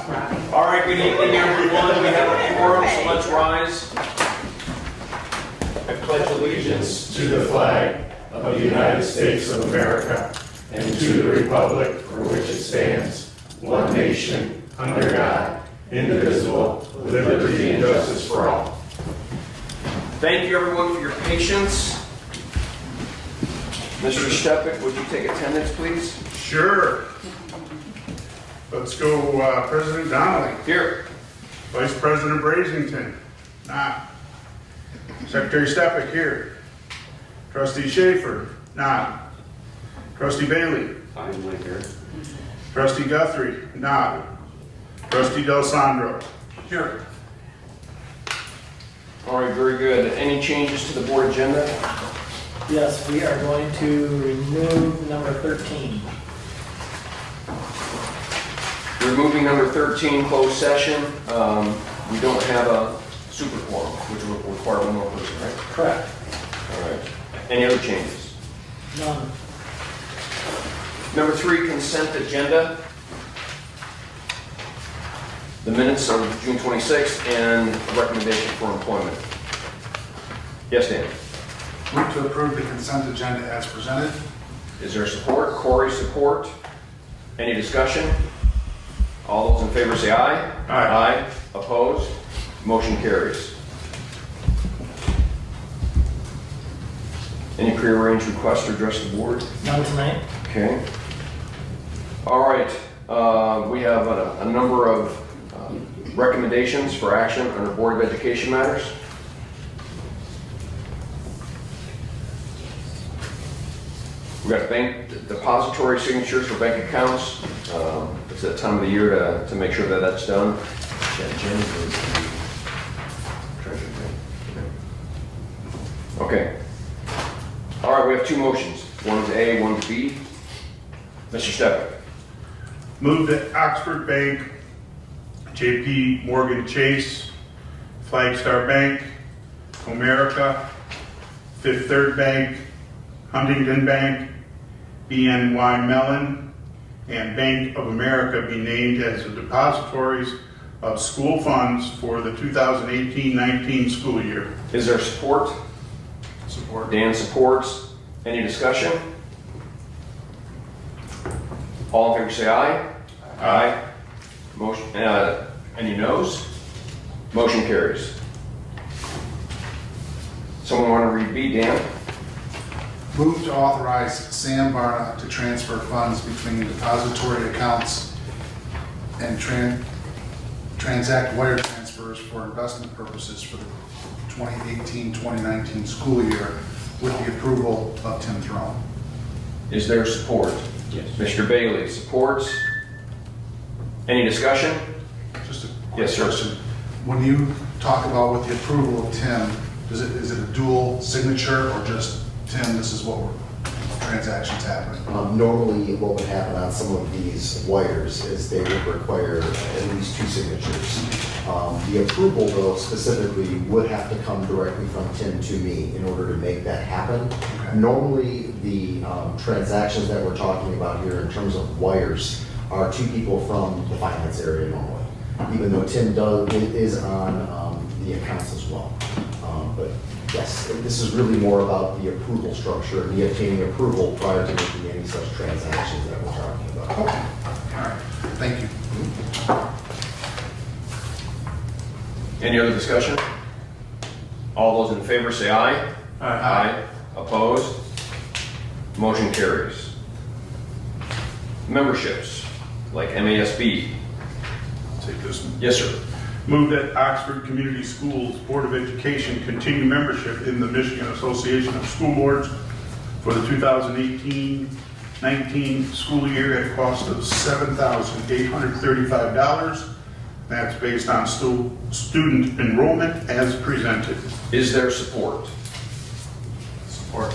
All right, good evening, everyone. We have a quorum, so let's rise. I pledge allegiance To the flag of the United States of America and to the republic for which it stands, one nation, under God, indivisible, with liberty and justice for all. Thank you, everyone, for your patience. Mr. Stepik, would you take attendance, please? Sure. Let's go, President Donnelly. Here. Vice President Brazington. Not. Secretary Stepik here. Trustee Schaefer. Not. Trustee Bailey. Finally here. Trustee Guthrie. Not. Trustee Del Sandro. Here. All right, very good. Any changes to the board agenda? Yes, we are going to remove number 13. Removing number 13, closed session. We don't have a super quorum, which will require one more person, right? Correct. All right. Any other changes? None. Number 3, consent agenda. The minutes of June 26th and recommendation for employment. Yes, Dan? Move to approve the consent agenda as presented. Is there support? Corey, support. Any discussion? All those in favor say aye. Aye. Opposed? Motion carries. Any prearranged requests to address the board? None tonight. Okay. All right. We have a number of recommendations for action under Board of Education matters. We've got bank depository signatures for bank accounts. It's that time of the year to make sure that that's done. Okay. All right, we have 2 motions. One is A, one is B. Mr. Stepik. Move that Oxford Bank, JP Morgan Chase, Flagstar Bank, Comerica, Fifth Third Bank, Huntington Bank, BNY Mellon, and Bank of America be named as the depositories of school funds for the 2018-19 school year. Is there support? Support. Dan supports. Any discussion? All in favor say aye. Aye. Motion, any noes? Motion carries. Someone want to read B, Dan? Move to authorize Sam Barna to transfer funds between depository accounts and transact wire transfers for investment purposes for the 2018-2019 school year with the approval of Tim Throne. Is there support? Yes. Mr. Bailey supports. Any discussion? Just a quick Yes, sir. question. When you talk about with the approval of Tim, is it a dual signature or just Tim, this is what transactions happening? Normally, what would happen on some of these wires is they would require at least 2 signatures. The approval, though, specifically would have to come directly from Tim to me in order to make that happen. Okay. Normally, the transactions that we're talking about here in terms of wires are 2 people from the finance area normally, even though Tim is on the accounts as well. But yes, this is really more about the approval structure and the obtaining approval prior to making any such transactions that we're talking about. Okay. All right. Thank you. Any other discussion? All those in favor say aye. Aye. Opposed? Motion carries. Memberships, like MASB. Take this one. Yes, sir. Move that Oxford Community Schools Board of Education continue membership in the Michigan Association of School Boards for the 2018-19 school year at a cost of $7,835. That's based on student enrollment as presented. Is there support? Support.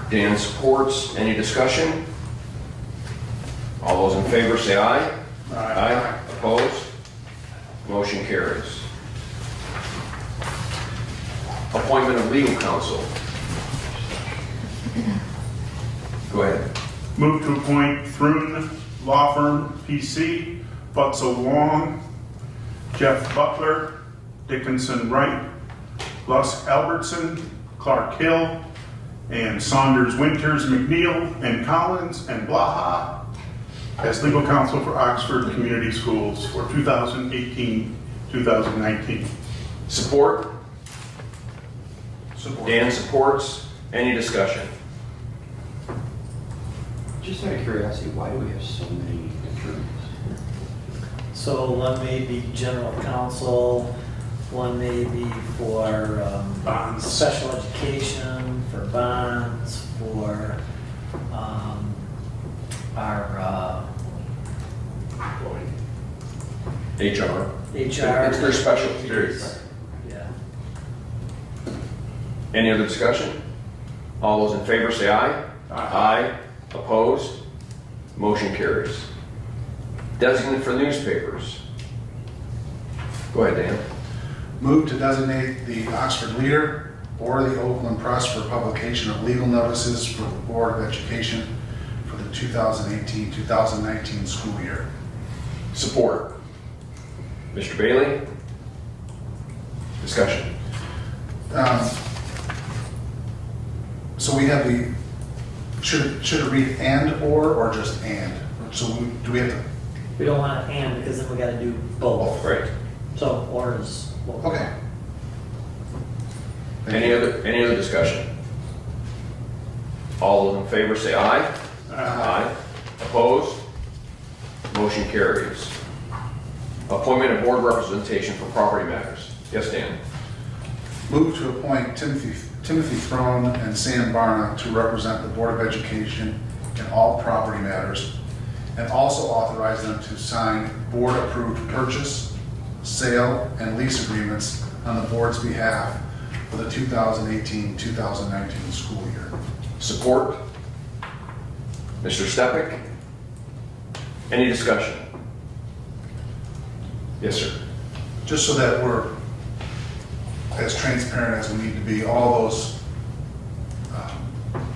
Dan supports. Any discussion? All those in favor say aye. Aye. Opposed? Motion carries. Appointment of legal counsel. Go ahead. Move to appoint Thrun Law Firm, PC, Butzel Long, Jeff Butler, Dickinson Wright, Lusk Albertson, Clark Hill, and Saunders Winters, McNeil, and Collins, and Blaha as legal counsel for Oxford Community Schools for 2018-2019. Support? Support. Dan supports. Any discussion? Just out of curiosity, why do we have so many attorneys? So one may be general counsel, one may be for Bonds. special education, for bonds, for our HR. HR. It's their specialty. Yeah. Any other discussion? All those in favor say aye. Aye. Opposed? Motion carries. Designate for newspapers. Go ahead, Dan. Move to designate the Oxford Leader or the Oakland Press for publication of legal notices for the Board of Education for the 2018-2019 school year. Support. Mr. Bailey? Discussion. So we have the, should it read and or just and? So do we have to, We don't want to and because then we got to do both. Right. So or is. Well, okay. Any other discussion? All those in favor say aye. Aye. Opposed? Motion carries. Appointment of board representation for property matters. Yes, Dan? Move to appoint Timothy Throne and Sam Barna to represent the Board of Education in all property matters, and also authorize them to sign board-approved purchase, sale, and lease agreements on the board's behalf for the 2018-2019 school year. Support? Mr. Stepik? Any discussion? Yes, sir. Just so that we're as transparent as we need to be, all those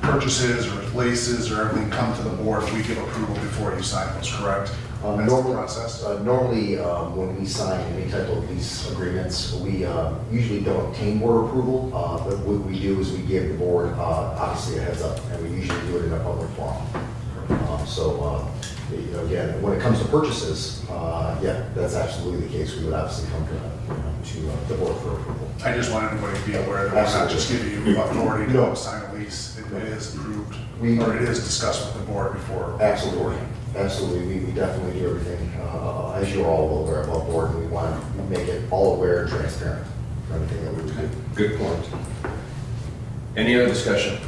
purchases or leases or everything come to the board, we give approval before you sign those, correct? That's the Normally, process. normally, when we sign any type of lease agreements, we usually don't obtain board approval, but what we do is we give the board, obviously, a heads up, and we usually do it in a public forum. Again, when it comes to purchases, yeah, that's absolutely the case. We would obviously come to the board for approval. I just want everybody to be aware that we're not just giving you authority to No. sign a lease. It is approved, We- or it is discussed with the board before. Absolutely, absolutely. We definitely do everything, as you're all well aware about board, and we want to make it all aware and transparent for everything that we would do. Good point. Any other discussion?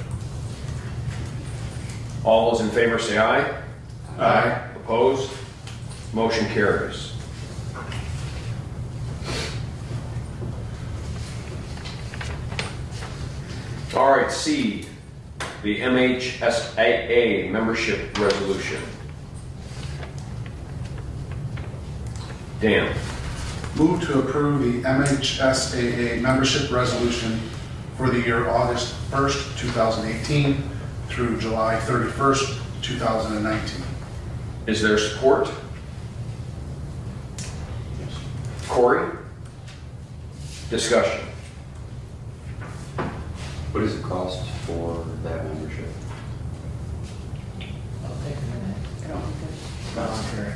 All those in favor say aye. Aye. Opposed? Motion carries. All right, C, the MHSAA membership resolution. Dan? Move to approve the MHSAA membership resolution for the year August 1st, 2018 through July 31st, 2019. Is there support? Corey? Discussion. What does it cost for that membership? I'll take a minute. Voluntary.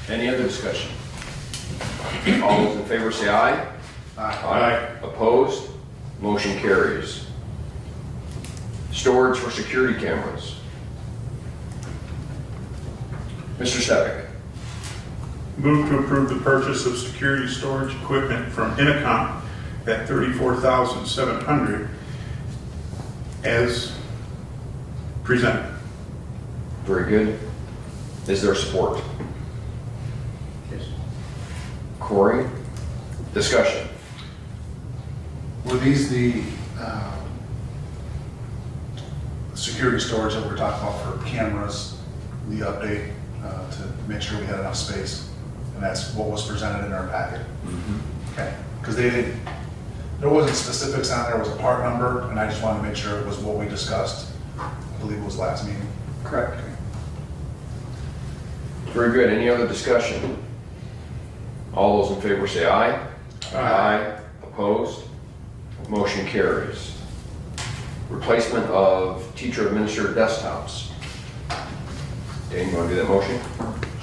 Any other discussion? All those in favor say aye. Aye. Opposed? Motion carries. Storage for security cameras. Mr. Stepik? Move to approve the purchase of security storage equipment from Intercom at $34,700 as presented. Very good. Is there support? Yes. Corey? Discussion. Were these the security storage that we're talking about for cameras, the update to make sure we had enough space? And that's what was presented in our packet? Okay, because there wasn't specifics on there, it was a part number, and I just wanted to make sure it was what we discussed, I believe it was last meeting. Correct. Very good. Any other discussion? All those in favor say aye. Aye. Opposed? Motion carries. Replacement of teacher administered desktops. Dan, you want to do that motion?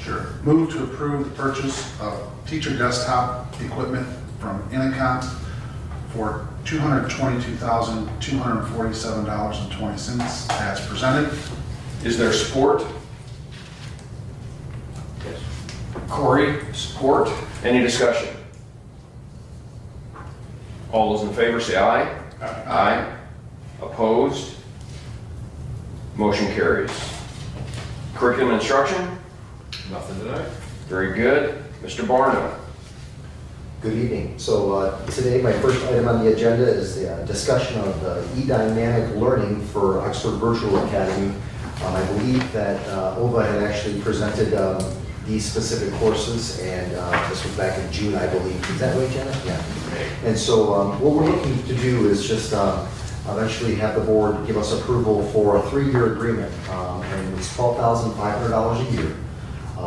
Sure. Move to approve the purchase of teacher desktop equipment from Incom for $222,247.20 as presented. Is there support? Yes. Corey, support. Any discussion? All those in favor say aye. Aye. Opposed? Motion carries. Curriculum instruction? Nothing tonight. Very good. Mr. Barnum? Good evening. So today, my first item on the agenda is the discussion of the e-dynamic learning for Oxford Virtual Academy. I believe that OVA had actually presented these specific courses, and this was back in June, I believe. Is that right, Jenna? Yeah. And so what we're looking to do is just eventually have the board give us approval for a 3-year agreement, and it's $12,500 a year.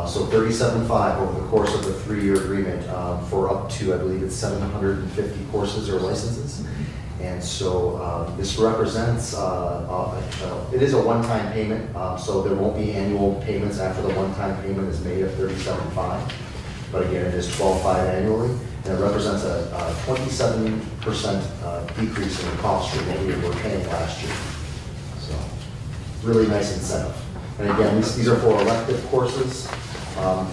So $37,500 over the course of the 3-year agreement for up to, I believe it's 750 courses or licenses. And so this represents, it is a one-time payment, so there won't be annual payments after the one-time payment is made of $37,500. But again, it is $12,500 annually, and it represents a 27% decrease in the cost from what we were paying last year. So really nice incentive. And again, these are for elective courses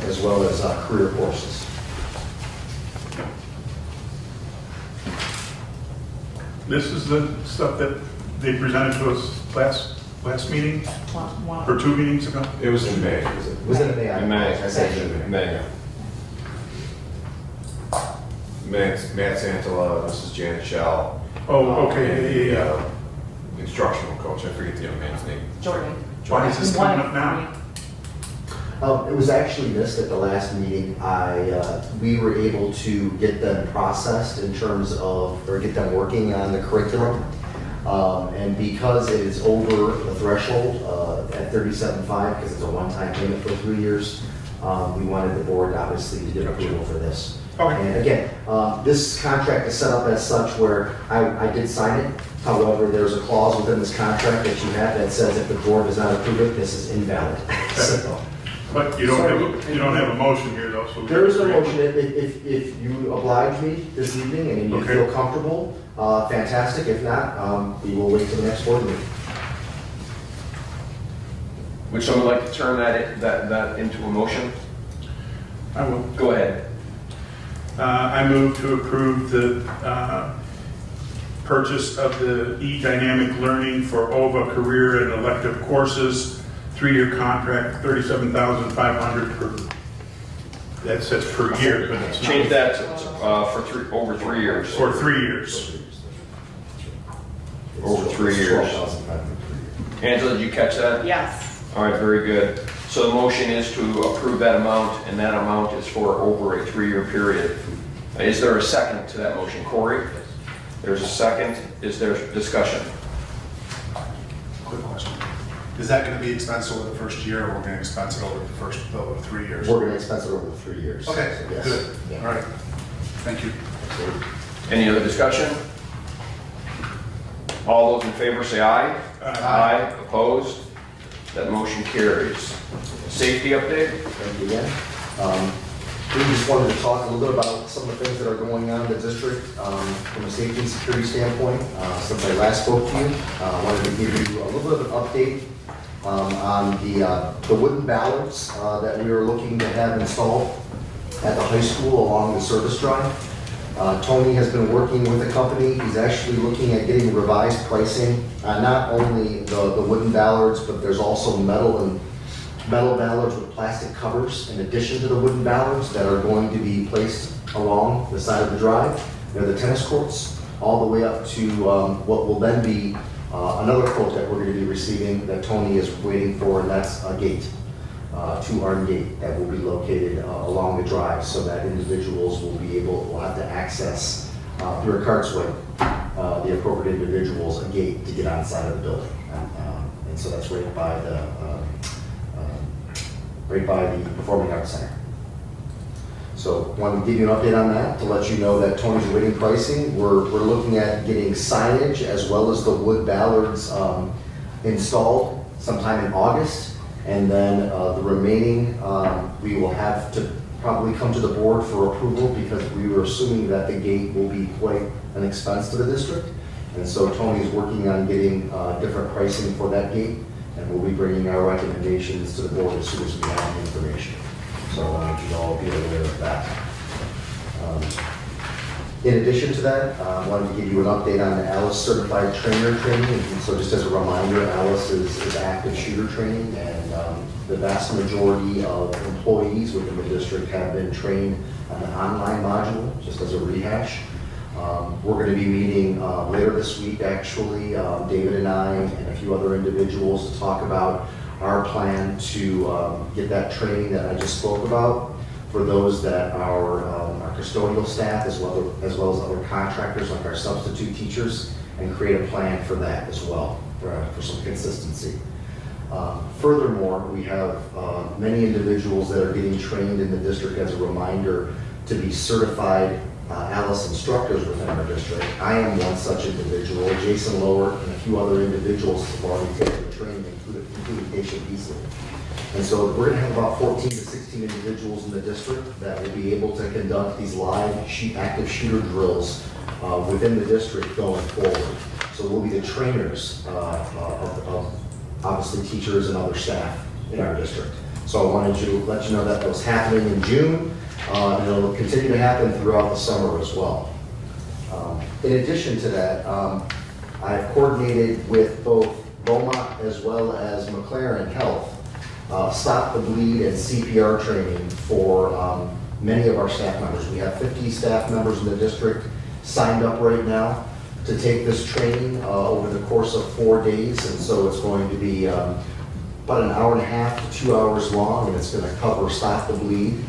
as well as career courses. This is the stuff that they presented to us last meeting, or 2 meetings ago? It was in May. Was it a May? In May. I said June. May. Matt Santala, this is Janet Shell. Oh, okay, and yeah, yeah. the instructional coach, I forget the young man's name. Jordan. Why is this coming up now? It was actually missed at the last meeting. We were able to get them processed in terms of, or get them working on the curriculum. And because it is over the threshold at $37,500, because it's a one-time payment for 3 years, we wanted the board obviously to get approval for this. Okay. And again, this contract is set up as such where I did sign it. However, there's a clause within this contract that you have that says if the board does not approve it, this is invalid. So, But you don't have a motion here though, so. there is a motion, if you oblige me this evening and you Okay. feel comfortable, fantastic. If not, we will wait till the next board meeting. Would someone like to turn that into a motion? I will. Go ahead. I move to approve the purchase of the e-dynamic learning for OVA career and elective courses, 3-year contract, $37,500 per, that says per year, but it's not. Change that to, for over 3 years. For 3 years. Over 3 years. $12,500. Angela, did you catch that? Yes. All right, very good. So the motion is to approve that amount, and that amount is for over a 3-year period. Is there a second to that motion? Corey? There's a second. Is there discussion? Quick question. Is that going to be expensive over the first year, or we're going to expense it over the first, over 3 years? We're going to expense it over the 3 years. Okay, So, yes. good. Yeah. All right. Thank you. Any other discussion? All those in favor say aye. Aye. Opposed? That motion carries. Safety update? Thank you again. We just wanted to talk a little bit about some of the things that are going on in the district from a safety and security standpoint. Since I last spoke to you, I wanted to give you a little bit of an update on the wooden ballards that we are looking to have installed at the high school along the service drive. Tony has been working with the company. He's actually looking at getting revised pricing, not only the wooden ballards, but there's also metal ballards with plastic covers in addition to the wooden ballards that are going to be placed along the side of the drive near the tennis courts, all the way up to what will then be another quote that we're going to be receiving that Tony is waiting for, and that's a gate, two-arm gate that will be located along the drive so that individuals will have to access through a cart swipe the appropriate individuals a gate to get on the side of the building. And so that's right by the right by the Performing Arts Center. So wanted to give you an update on that, to let you know that Tony's waiting pricing, we're looking at getting signage as well as the wood ballards installed sometime in August. And then the remaining, we will have to probably come to the board for approval because we were assuming that the gate will be quite an expense to the district. And so Tony's working on getting different pricing for that gate, and we'll be bringing our recommendations to the board as soon as we have the information. So I wanted you to all be aware of that. In addition to that, I wanted to give you an update on the Alice Certified Trainer training. And so just as a reminder, Alice is active shooter training, and the vast majority of employees within the district have been trained on the online module, just as a rehash. We're going to be meeting later this week, actually, David and I and a few other individuals to talk about our plan to get that training that I just spoke about for those that are our custodial staff as well as other contractors like our substitute teachers, and create a plan for that as well for some consistency. Furthermore, we have many individuals that are getting trained in the district as a reminder to be certified Alice instructors within our district. I am one such individual. Jason Lower and a few other individuals have already taken the training, including Dacia Beasley. And so we're going to have about 14 to 16 individuals in the district that will be able to conduct these live active shooter drills within the district going forward. So we'll be the trainers of obviously teachers and other staff in our district. So I wanted to let you know that was happening in June. And it'll continue to happen throughout the summer as well. In addition to that, I've coordinated with both Beaumont as well as McLaren Health Stop the Bleed and CPR training for many of our staff members. We have 50 staff members in the district signed up right now to take this training over the course of 4 days, and so it's going to be about an hour and a half to 2 hours long, and it's going to cover Stop the Bleed.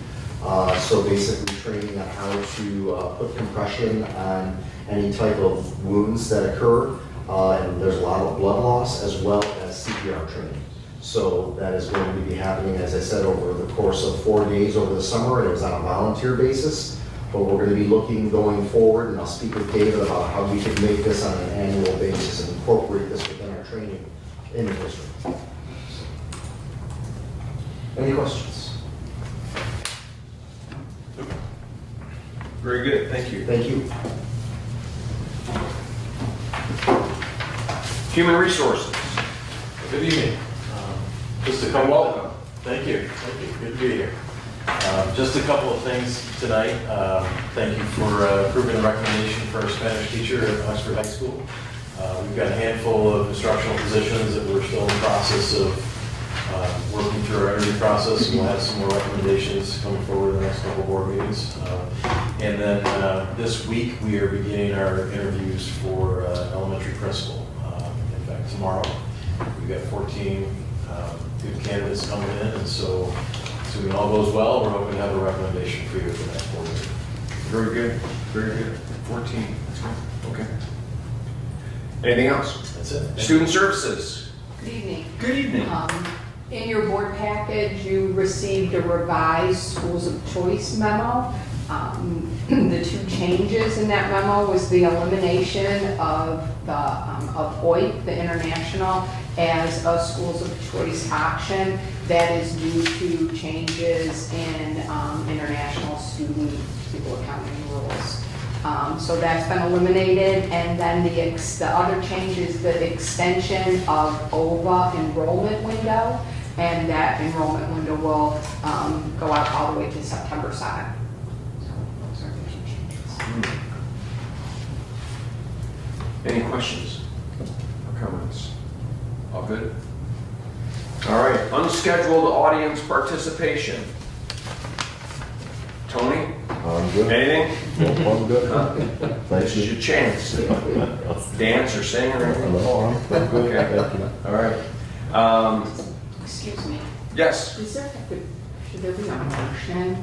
So basically training on how to put compression on any type of wounds that occur, and there's a lot of blood loss as well as CPR training. So that is going to be happening, as I said, over the course of 4 days over the summer, and it was on a volunteer basis. But we're going to be looking going forward, and I'll speak with David about how we can make this on an annual basis and incorporate this within our training in the district. Any questions? Very good, thank you. Thank you. Human Resources. Good evening. Just a And couple. welcome. Thank you. Good to be here. Just a couple of things tonight. Thank you for approving the recommendation for a Spanish teacher at Oxford High School. We've got a handful of instructional positions that we're still in the process of working through our interview process, and we'll have some more recommendations coming forward in the next couple of board meetings. And then this week we are beginning our interviews for elementary principal. In fact, tomorrow we've got 14 good candidates coming in, and so assuming all goes well, we're hoping to have a recommendation for you at the next board meeting. Very good, very good. 14, that's good, okay. Anything else? That's it. Student Services. Good evening. Good evening. In your board package, you received a revised Schools of Choice memo. The two changes in that memo was the elimination of OIT, the International, as a Schools of Choice option. That is due to changes in international student people accounting rules. So that's been eliminated, and then the other change is the extension of OVA enrollment window, and that enrollment window will go out all the way to September 7th. So those are the key changes. Any questions or comments? All good? All right, unscheduled audience participation. Tony? I'm good. Anything? I'm good. This is your chance. Dance or sing or anything? No, I'm good. Okay. All right. Excuse me, Yes. should there be a motion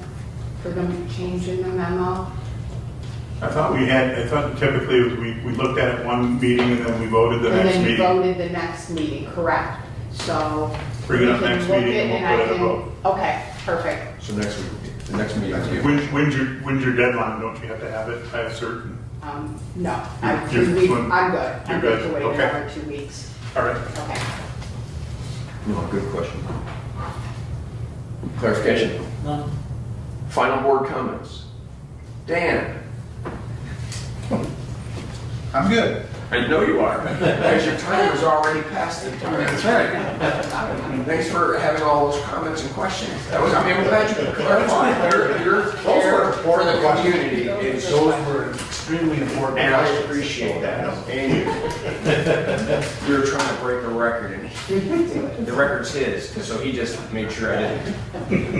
for them changing the memo? I thought typically we looked at it one meeting and then we voted the next And then you meeting. voted the next meeting, correct. So Bring it up we can next look meeting at and and we'll I put it a can- vote. Okay, perfect. So next week, the next meeting will be. When's your deadline? Don't you have to have it by a certain? No, You're- I'm good. I'm you're good good, to wait okay. another 2 weeks. All right. Okay. No, good question. Clarification. None? Final board comments. Dan? I'm good. I know you are, because your time was already past the time. That's right. Thanks for having all those comments and questions. That was, I mean, I'm glad you clarified. Those were for the community. It's- Those were extremely important. And I appreciate that. And you're trying to break a record, and the record's his, so he just made sure I didn't.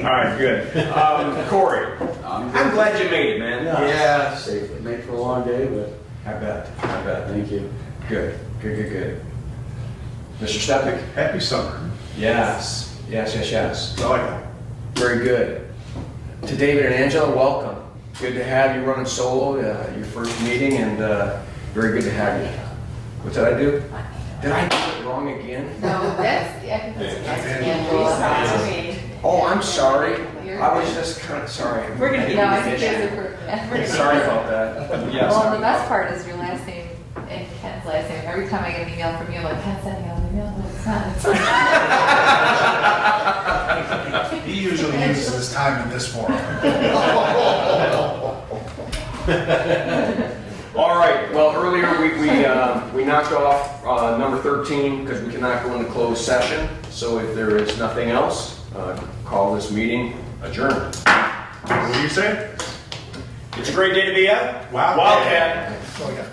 All right, good. Corey, I'm glad you made it, man. Yeah, safely. Made for a long day, but I bet, I bet. thank you. Good, good, good, good. Mr. Stepik? Happy summer. Yes, yes, yes, yes. That's all I got. Very good. To David and Angela, welcome. Good to have you running solo, your first meeting, and very good to have you. What did I do? Did I do it wrong again? No, that's, Oh, I'm sorry. I was just kind of sorry. We're gonna- didn't No, I think finish there's it. a per- Sorry about that. Yes. Well, the best part is your last name and Ken's last name. Every time I get an email from you, I'm like, Ken's sending out an email. No, it's not. It's not. He usually uses his time in this forum. All right, well, earlier we knocked off number 13 because we cannot go into closed session. So if there is nothing else, call this meeting adjourned. What do you say? It's a great day to be at Wildcat. Wildcat. That's all I got.